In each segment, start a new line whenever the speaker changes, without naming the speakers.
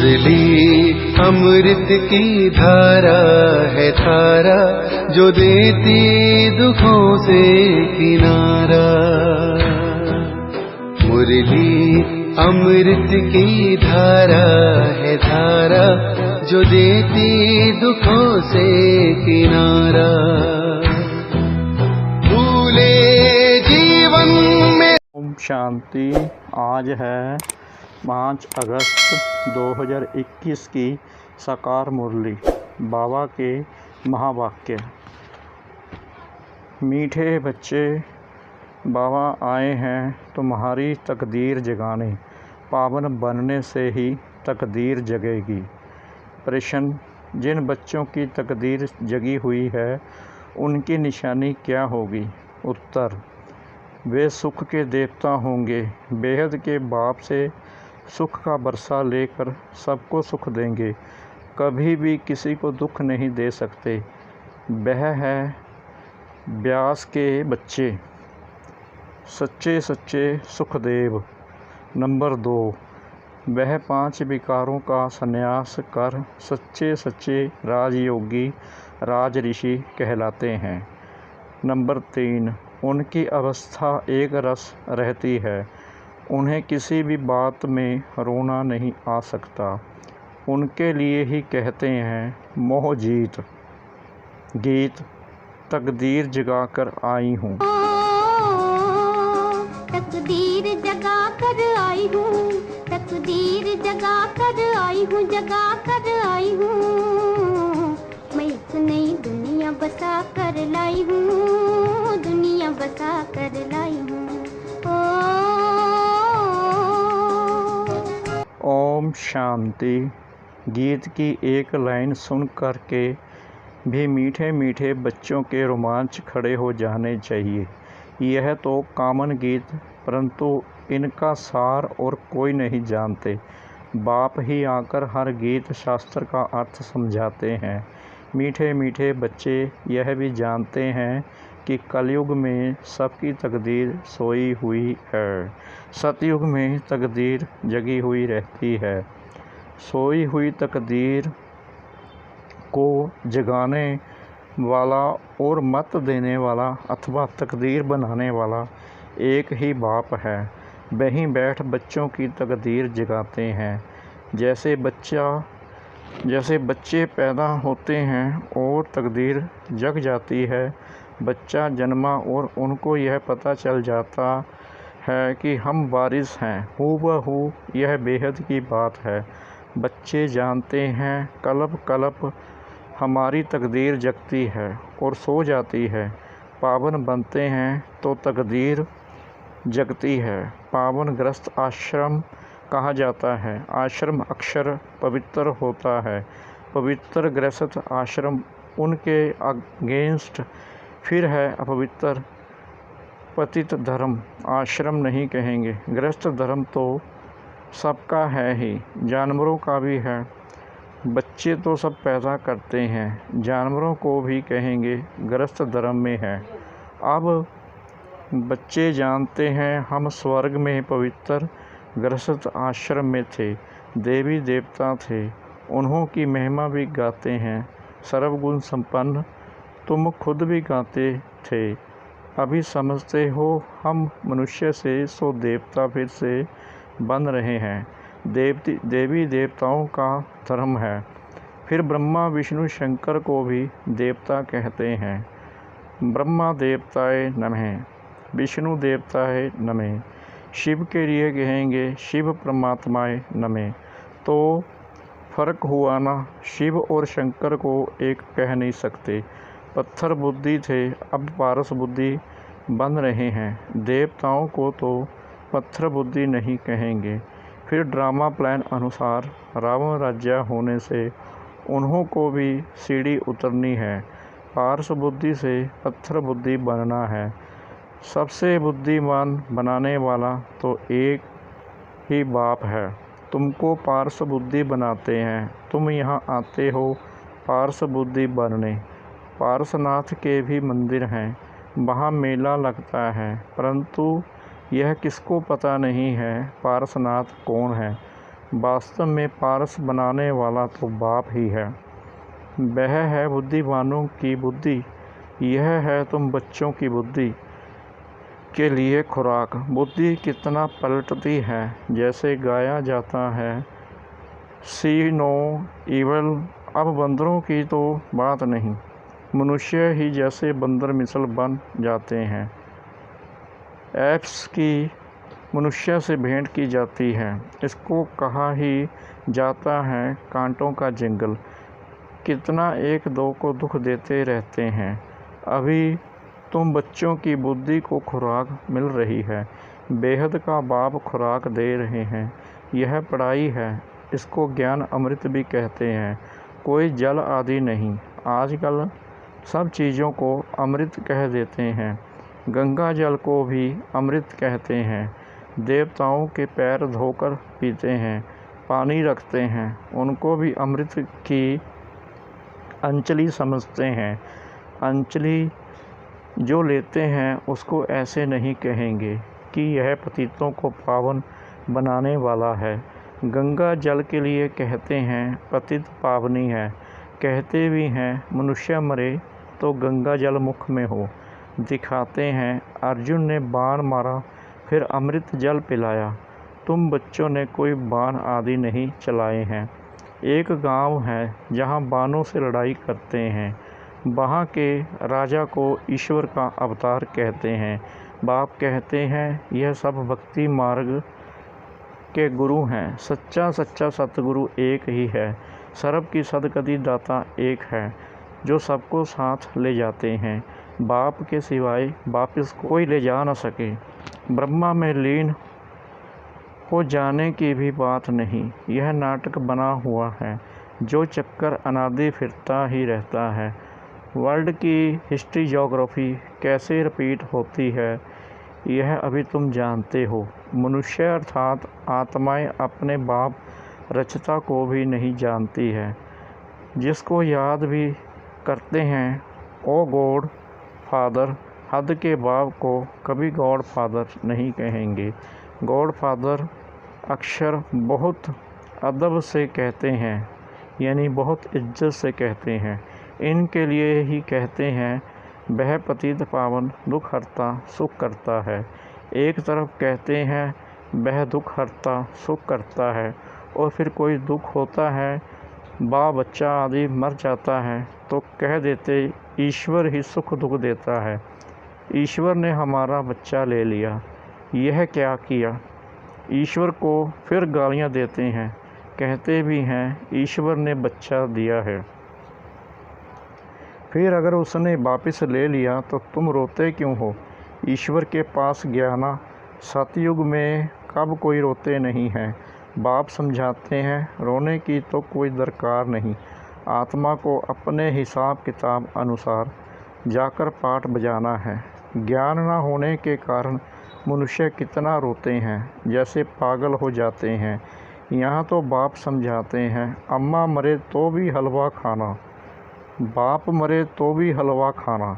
मुरली अमृत की धारा है धारा, जो देती दुखों से किनारा। मुरली अमृत की धारा है धारा, जो देती दुखों से किनारा। भूले जीवन में
ओम शांति। आज है 5 अगस्त 2021 की साकार मुरली। बाबा के महावाक्य। मीठे बच्चे, बाबा आए हैं तुम्हारी तकदीर जगाने, पावन बनने से ही तकदीर जगेगी। प्रश्न: जिन बच्चों की तकदीर जगी हुई है उनकी निशानी क्या होगी? उत्तर: वे सुख के देवता होंगे, बेहद के बाप से सुख का बरसा लेकर सबको सुख देंगे, कभी भी किसी को दुख नहीं दे सकते। वह है व्यास के बच्चे, सच्चे सच्चे सुखदेव। नंबर 2, वह 5 विकारों का संन्यास कर सच्चे सच्चे राजयोगी राज ऋषि कहलाते हैं। नंबर 3, उनकी अवस्था एक रस रहती है, उन्हें किसी भी बात में रोना नहीं आ सकता। उनके लिए ही कहते हैं मोह जीत। गीत: तकदीर जगाकर आई हूँ।
तकदीर जगा कर आई हूँ, तकदीर जगा कर आई हूँ, जगा कर आई हूँ। मैं एक नई दुनिया बसा कर लाई हूँ, दुनिया बसा कर लाई हूँ।
ओम शांति। गीत की एक लाइन सुन कर के भी मीठे मीठे बच्चों के रोमांच खड़े हो जाने चाहिए। यह तो कॉमन गीत, परंतु इनका सार और कोई नहीं जानते। बाप ही आकर हर गीत शास्त्र का अर्थ समझाते हैं। मीठे मीठे बच्चे यह भी जानते हैं कि कलयुग में सबकी तकदीर सोई हुई है, सतयुग में तकदीर जगी हुई रहती है। सोई हुई तकदीर को जगाने वाला और मत देने वाला अथवा तकदीर बनाने वाला एक ही बाप है। वहीं बैठ बच्चों की तकदीर जगाते हैं। जैसे बच्चे पैदा होते हैं और तकदीर जग जाती है। बच्चा जन्मा और उनको यह पता चल जाता है कि हम वारिस हैं। हूबहू यह बेहद की बात है। बच्चे जानते हैं कल्प कल्प हमारी तकदीर जगती है और सो जाती है। पावन बनते हैं तो तकदीर जगती है। पावन ग्रस्त आश्रम कहा जाता है। आश्रम अक्षर पवित्र होता है। पवित्र ग्रस्त आश्रम उनके अगेंस्ट फिर है अपवित्र पतित धर्म। आश्रम नहीं कहेंगे। ग्रस्त धर्म तो सबका है ही, जानवरों का भी है। बच्चे तो सब पैदा करते हैं, जानवरों को भी कहेंगे ग्रस्त धर्म में है। अब बच्चे जानते हैं हम स्वर्ग में पवित्र ग्रस्त आश्रम में थे, देवी देवता थे, उन्हों की महिमा भी गाते हैं। सर्वगुण संपन्न तुम खुद भी गाते थे। अभी समझते हो हम मनुष्य से सो देवता फिर से बन रहे हैं। देवी देवताओं का धर्म है। फिर ब्रह्मा विष्णु शंकर को भी देवता कहते हैं। ब्रह्मा देवताय नमः, विष्णु देवताय नमः, शिव के लिए कहेंगे शिव परमात्माय नमः। तो फर्क हुआ ना, शिव और शंकर को एक कह नहीं सकते। पत्थर बुद्धि थे, अब पारस बुद्धि बन रहे हैं। देवताओं को तो पत्थर बुद्धि नहीं कहेंगे। फिर ड्रामा प्लान अनुसार रावण राज्य होने से उन्हों को भी सीढ़ी उतरनी है। पारस बुद्धि से पत्थर बुद्धि बनना है। सबसे बुद्धिमान बनाने वाला तो एक ही बाप है। तुमको पारस बुद्धि बनाते हैं, तुम यहाँ आते हो पारस बुद्धि बनने। पारसनाथ के भी मंदिर हैं, वहाँ मेला लगता है, परंतु यह किसको पता नहीं है पारसनाथ कौन है। वास्तव में पारस बनाने वाला तो बाप ही है। वह है बुद्धिमानों की बुद्धि, यह है तुम बच्चों की बुद्धि के लिए खुराक। बुद्धि कितना पलटती है, जैसे गाया जाता है सी नो इवल। अब बंदरों की तो बात नहीं, मनुष्य ही जैसे बंदर मिसल बन जाते हैं। एप्स की मनुष्य से भेंट की जाती है, इसको कहा ही जाता है कांटों का जंगल। कितना एक दो को दुख देते रहते हैं। अभी तुम बच्चों की बुद्धि को खुराक मिल रही है, बेहद का बाप खुराक दे रहे हैं। यह पढ़ाई है, इसको ज्ञान अमृत भी कहते हैं, कोई जल आदि नहीं। आजकल सब चीज़ों को अमृत कह देते हैं, गंगा जल को भी अमृत कहते हैं। देवताओं के पैर धोकर पीते हैं, पानी रखते हैं, उनको भी अमृत की अंजलि समझते हैं। अंजलि जो लेते हैं उसको ऐसे नहीं कहेंगे कि यह पतितों को पावन बनाने वाला है। गंगा जल के लिए कहते हैं पतित पावनी है, कहते भी हैं मनुष्य मरे तो गंगा जल मुख में हो। दिखाते हैं अर्जुन ने बाण मारा फिर अमृत जल पिलाया। तुम बच्चों ने कोई बाण आदि नहीं चलाए हैं। एक गांव है जहां बाणों से लड़ाई करते हैं, वहाँ के राजा को ईश्वर का अवतार कहते हैं। बाप कहते हैं यह सब भक्ति मार्ग के गुरु हैं। सच्चा सच्चा सतगुरु एक ही है, सर्व की सदगति दाता एक है, जो सबको साथ ले जाते हैं। बाप के सिवाय वापिस कोई ले जा न सके। ब्रह्मा में लीन हो जाने की भी बात नहीं, यह नाटक बना हुआ है, जो चक्कर अनादि फिरता ही रहता है। वर्ल्ड की हिस्ट्री ज्योग्राफी कैसे रिपीट होती है, यह अभी तुम जानते हो। मनुष्य अर्थात आत्माएं अपने बाप रचता को भी नहीं जानती है, जिसको याद भी करते हैं ओ गॉड फादर। हद के बाप को कभी गॉड फादर नहीं कहेंगे। गॉड फादर अक्षर बहुत अदब से कहते हैं, यानी बहुत इज्जत से कहते हैं। इनके लिए ही कहते हैं वह पतित पावन दुख हरता सुख करता है। एक तरफ कहते हैं वह दुख हरता सुख करता है, और फिर कोई दुख होता है, बच्चा आदि मर जाता है, तो कह देते ईश्वर ही सुख दुख देता है, ईश्वर ने हमारा बच्चा ले लिया। यह क्या किया? ईश्वर को फिर गालियाँ देते हैं, कहते भी हैं ईश्वर ने बच्चा दिया है। फिर अगर उसने वापस ले लिया तो तुम रोते क्यों हो? ईश्वर के पास ज्ञाना। सतयुग में कब कोई रोते नहीं हैं। बाप समझाते हैं रोने की तो कोई दरकार नहीं, आत्मा को अपने हिसाब किताब अनुसार जाकर पाठ बजाना है। ज्ञान न होने के कारण मनुष्य कितना रोते हैं, जैसे पागल हो जाते हैं। यहाँ तो बाप समझाते हैं अम्मा मरे तो भी हलवा खाना, बाप मरे तो भी हलवा खाना,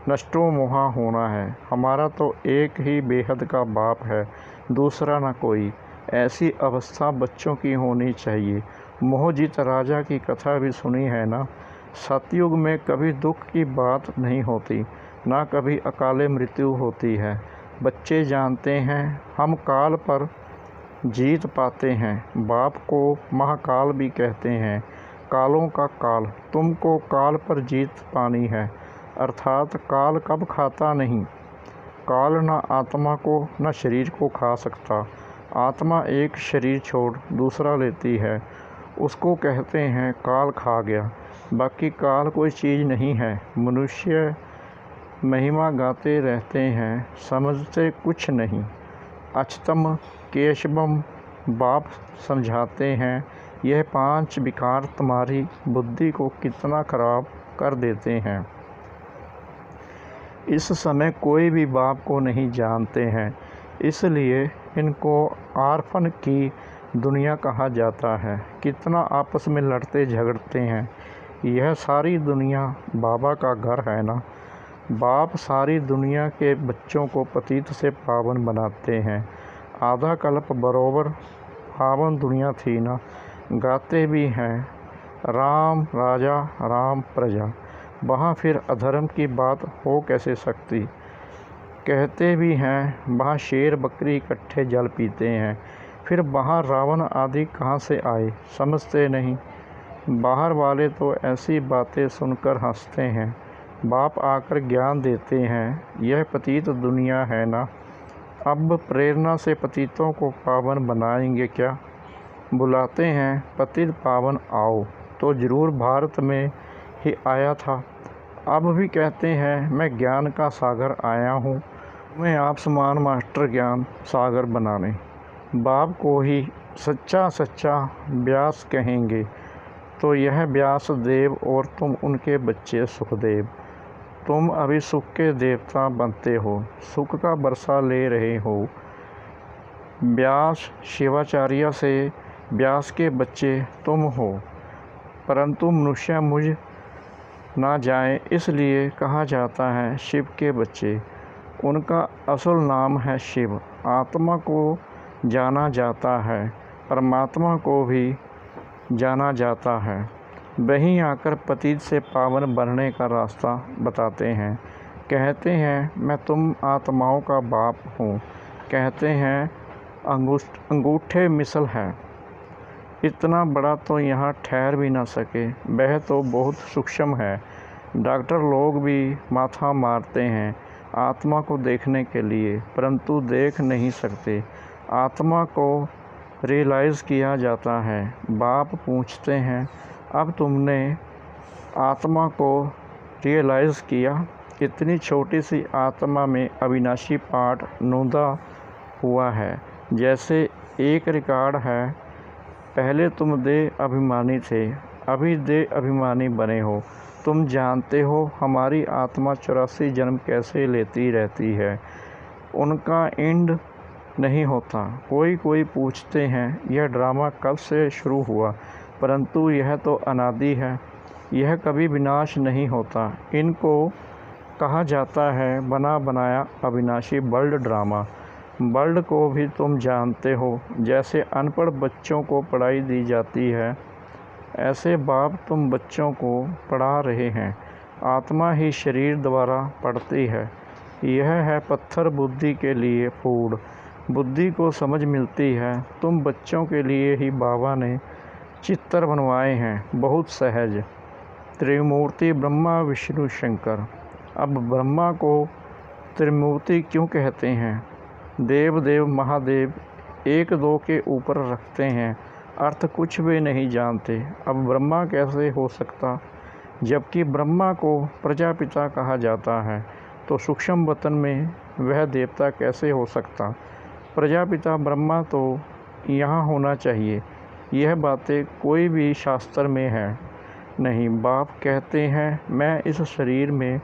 नष्टो मोहा होना है। हमारा तो एक ही बेहद का बाप है, दूसरा ना कोई। ऐसी अवस्था बच्चों की होनी चाहिए। मोहजित राजा की कथा भी सुनी है ना। सतयुग में कभी दुख की बात नहीं होती, ना कभी अकाले मृत्यु होती है। बच्चे जानते हैं हम काल पर जीत पाते हैं। बाप को महाकाल भी कहते हैं, कालों का काल। तुमको काल पर जीत पानी है, अर्थात काल कब खाता नहीं। काल न आत्मा को न शरीर को खा सकता। आत्मा एक शरीर छोड़ दूसरा लेती है, उसको कहते हैं काल खा गया। बाकी काल कोई चीज़ नहीं है। मनुष्य महिमा गाते रहते हैं, समझते कुछ नहीं। अच्युतम केशवम बाप समझाते हैं यह 5 विकार तुम्हारी बुद्धि को कितना खराब कर देते हैं। इस समय कोई भी बाप को नहीं जानते हैं, इसलिए इनको आर्फन की दुनिया कहा जाता है। कितना आपस में लड़ते झगड़ते हैं। यह सारी दुनिया बाबा का घर है ना। बाप सारी दुनिया के बच्चों को पतित से पावन बनाते हैं। आधा कल्प बरोबर पावन दुनिया थी ना। गाते भी हैं राम राजा राम प्रजा, वहाँ फिर अधर्म की बात हो कैसे सकती। कहते भी हैं वहाँ शेर बकरी इकट्ठे जल पीते हैं, फिर वहाँ रावण आदि कहाँ से आए समझते नहीं। बाहर वाले तो ऐसी बातें सुनकर हंसते हैं, बाप आकर ज्ञान देते हैं यह पतित दुनिया है ना। अब प्रेरणा से पतितों को पावन बनाएंगे क्या। बुलाते हैं पतित पावन आओ, तो ज़रूर भारत में ही आया था। अब भी कहते हैं मैं ज्ञान का सागर आया हूँ, मैं आप समान मास्टर ज्ञान सागर बनाने। बाप को ही सच्चा सच्चा व्यास कहेंगे, तो यह व्यास देव और तुम उनके बच्चे सुखदेव। तुम अभी सुख के देवता बनते हो, सुख का बरसा ले रहे हो। व्यास शिवाचार्य से व्यास के बच्चे तुम हो, परंतु मनुष्य मुझ ना जाए इसलिए कहा जाता है शिव के बच्चे। उनका असल नाम है शिव। आत्मा को जाना जाता है, परमात्मा को भी जाना जाता है। वहीं आकर पतित से पावन बनने का रास्ता बताते हैं। कहते हैं मैं तुम आत्माओं का बाप हूँ, कहते हैं अंगूठे मिसल है। इतना बड़ा तो यहाँ ठहर भी ना सके, वह तो बहुत सूक्ष्म है। डॉक्टर लोग भी माथा मारते हैं आत्मा को देखने के लिए, परंतु देख नहीं सकते। आत्मा को रियलाइज़ किया जाता है। बाप पूछते हैं अब तुमने आत्मा को रियलाइज़ किया। इतनी छोटी सी आत्मा में अविनाशी पाठ नोंदा हुआ है, जैसे एक रिकॉर्ड है। पहले तुम देह अभिमानी थे, अभी देह अभिमानी बने हो। तुम जानते हो हमारी आत्मा 84 जन्म कैसे लेती रहती है, उनका एंड नहीं होता। कोई पूछते हैं यह ड्रामा कब से शुरू हुआ, परंतु यह तो अनादि है, यह कभी विनाश नहीं होता। इनको कहा जाता है बना बनाया अविनाशी वर्ल्ड ड्रामा। वर्ल्ड को भी तुम जानते हो, जैसे अनपढ़ बच्चों को पढ़ाई दी जाती है, ऐसे बाप तुम बच्चों को पढ़ा रहे हैं। आत्मा ही शरीर द्वारा पढ़ती है। यह है पत्थर बुद्धि के लिए फूड, बुद्धि को समझ मिलती है। तुम बच्चों के लिए ही बाबा ने चित्र बनवाए हैं, बहुत सहज। त्रिमूर्ति ब्रह्मा विष्णु शंकर। अब ब्रह्मा को त्रिमूर्ति क्यों कहते हैं। देव देव महादेव एक दो के ऊपर रखते हैं, अर्थ कुछ भी नहीं जानते। अब ब्रह्मा कैसे हो सकता, जबकि ब्रह्मा को प्रजापिता कहा जाता है, तो सूक्ष्म वतन में वह देवता कैसे हो सकता। प्रजापिता ब्रह्मा तो यहाँ होना चाहिए। यह बातें कोई भी शास्त्र में है नहीं। बाप कहते हैं मैं इस शरीर में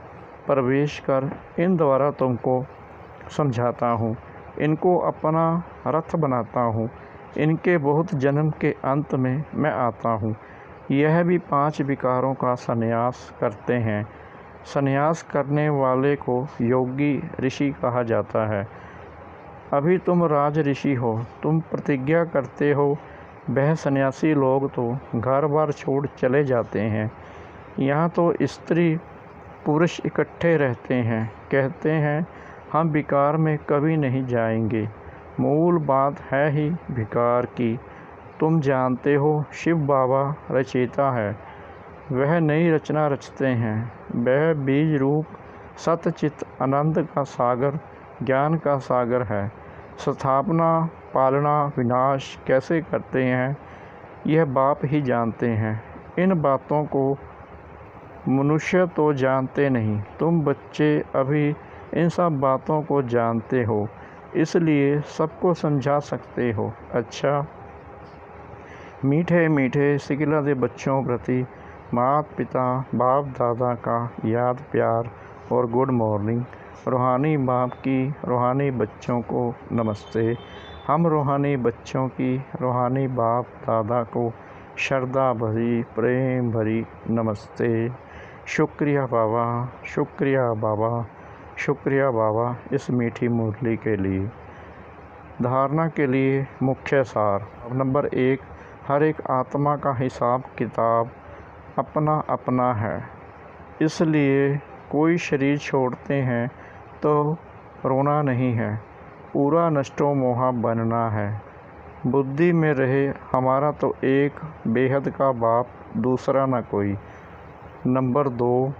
प्रवेश कर इन द्वारा तुमको समझाता हूँ, इनको अपना रथ बनाता हूँ। इनके बहुत जन्म के अंत में मैं आता हूँ। यह भी 5 विकारों का संन्यास करते हैं। संन्यास करने वाले को योगी ऋषि कहा जाता है। अभी तुम राज ऋषि हो, तुम प्रतिज्ञा करते हो। वह सन्यासी लोग तो घर बार छोड़ चले जाते हैं। यहाँ तो स्त्री पुरुष इकट्ठे रहते हैं, कहते हैं हम विकार में कभी नहीं जाएंगे। मूल बात है ही विकार की। तुम जानते हो शिव बाबा रचयिता है, वह नई रचना रचते हैं। वह बीज रूप सतचित आनंद का सागर, ज्ञान का सागर है। स्थापना पालना विनाश कैसे करते हैं यह बाप ही जानते हैं। इन बातों को मनुष्य तो जानते नहीं। तुम बच्चे अभी इन सब बातों को जानते हो, इसलिए सबको समझा सकते हो। अच्छा, मीठे मीठे सिखिलादे बच्चों प्रति माता पिता बाप दादा का याद प्यार और गुड मॉर्निंग। रूहानी बाप की रूहानी बच्चों को नमस्ते। हम रूहानी बच्चों की रूहानी बाप दादा को श्रद्धा भरी प्रेम भरी नमस्ते। शुक्रिया बाबा, शुक्रिया बाबा, शुक्रिया बाबा इस मीठी मुरली के लिए। धारणा के लिए मुख्य सार। नंबर 1, हर एक आत्मा का हिसाब किताब अपना अपना है, इसलिए कोई शरीर छोड़ते हैं तो रोना नहीं है, पूरा नष्टो मोहा बनना है। बुद्धि में रहे हमारा तो एक बेहद का बाप, दूसरा न कोई। नंबर 2,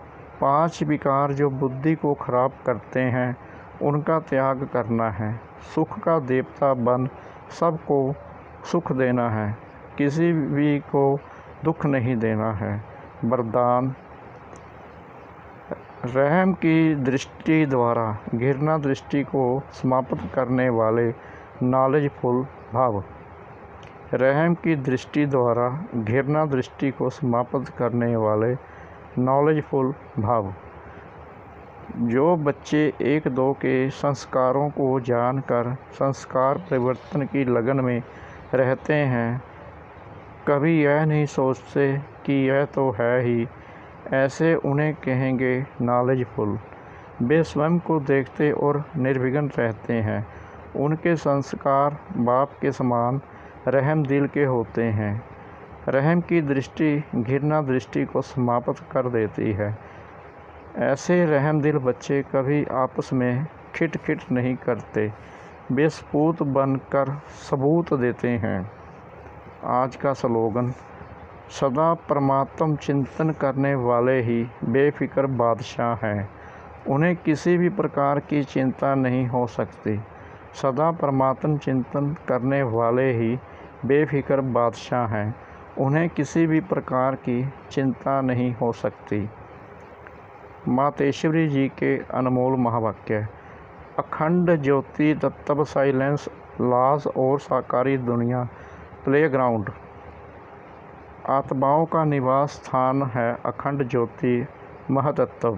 5 विकार जो बुद्धि को खराब करते हैं उनका त्याग करना है। सुख का देवता बन सबको सुख देना है, किसी भी को दुख नहीं देना है। वरदान, रहम की दृष्टि द्वारा घृणा दृष्टि को समाप्त करने वाले नॉलेजफुल भाव। रहम की दृष्टि द्वारा घृणा दृष्टि को समाप्त करने वाले नॉलेजफुल भाव। जो बच्चे 1-2 के संस्कारों को जानकर संस्कार परिवर्तन की लगन में रहते हैं, कभी यह नहीं सोचते कि यह तो है ही, ऐसे उन्हें कहेंगे नॉलेजफुल। वे स्वयं को देखते और निर्विघ्न रहते हैं। उनके संस्कार बाप के समान रहम दिल के होते हैं। रहम की दृष्टि घृणा दृष्टि को समाप्त कर देती है। ऐसे रहम दिल बच्चे कभी आपस में खिट नहीं करते, वे सपूत बनकर सबूत देते हैं। आज का स्लोगन, सदा परमात्म चिंतन करने वाले ही बेफिक्र बादशाह हैं, उन्हें किसी भी प्रकार की चिंता नहीं हो सकती। सदा परमात्म चिंतन करने वाले ही बेफिक्र बादशाह हैं, उन्हें किसी भी प्रकार की चिंता नहीं हो सकती। मातेश्वरी जी के अनमोल महावाक्य। अखंड ज्योति तत्व साइलेंस लाज और साकारी दुनिया प्लेग्राउंड। आत्माओं का निवास स्थान है अखंड ज्योति महतत्व,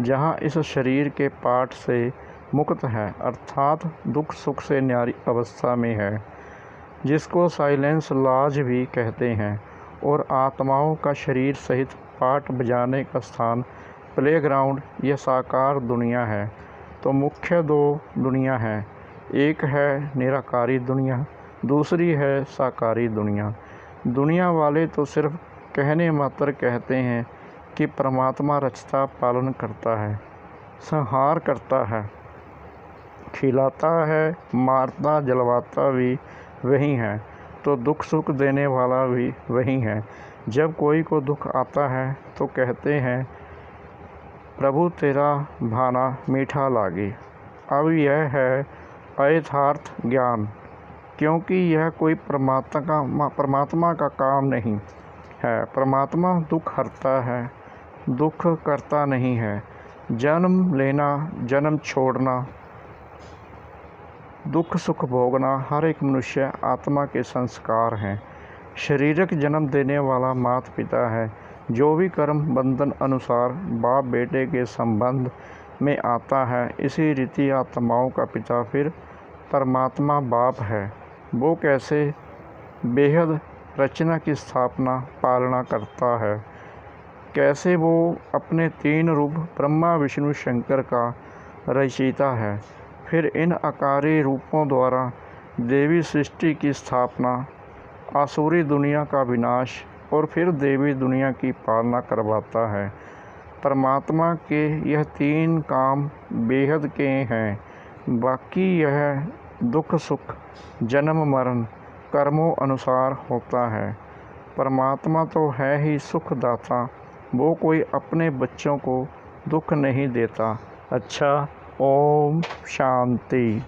जहाँ इस शरीर के पाठ से मुक्त है, अर्थात दुख सुख से न्यारी अवस्था में है, जिसको साइलेंस लाज भी कहते हैं। और आत्माओं का शरीर सहित पाठ बजाने का स्थान प्लेग्राउंड, यह साकार दुनिया है। तो मुख्य 2 दुनिया हैं, एक है निराकारी दुनिया, दूसरी है साकारी दुनिया। दुनिया वाले तो सिर्फ कहने मात्र कहते हैं कि परमात्मा रचता पालन करता है, संहार करता है, खिलाता है, मारता जलवाता भी वही है, तो दुख सुख देने वाला भी वही है। जब कोई को दुख आता है तो कहते हैं प्रभु तेरा भाना मीठा लागे। अब यह है अयथार्थ ज्ञान, क्योंकि यह कोई परमात्मा का काम नहीं है। परमात्मा दुख हरता है, दुख करता नहीं है। जन्म लेना, जन्म छोड़ना, दुख सुख भोगना हर एक मनुष्य आत्मा के संस्कार हैं। शारीरिक जन्म देने वाला माता पिता है। जो भी कर्म बंधन अनुसार बाप बेटे के संबंध में आता है, इसी रीति आत्माओं का पिता फिर परमात्मा बाप है। वो कैसे? बेहद रचना की स्थापना पालना करता है। कैसे? वो अपने 3 रूप ब्रह्मा विष्णु शंकर का रचयिता है। फिर इन आकारी रूपों द्वारा देवी सृष्टि की स्थापना, आसुरी दुनिया का विनाश और फिर देवी दुनिया की पालना करवाता है। परमात्मा के यह 3 काम बेहद के हैं। बाकी यह दुख सुख जन्म मरण कर्मों अनुसार होता है। परमात्मा तो है ही सुखदाता, वो कोई अपने बच्चों को दुख नहीं देता। अच्छा, ओम शांति।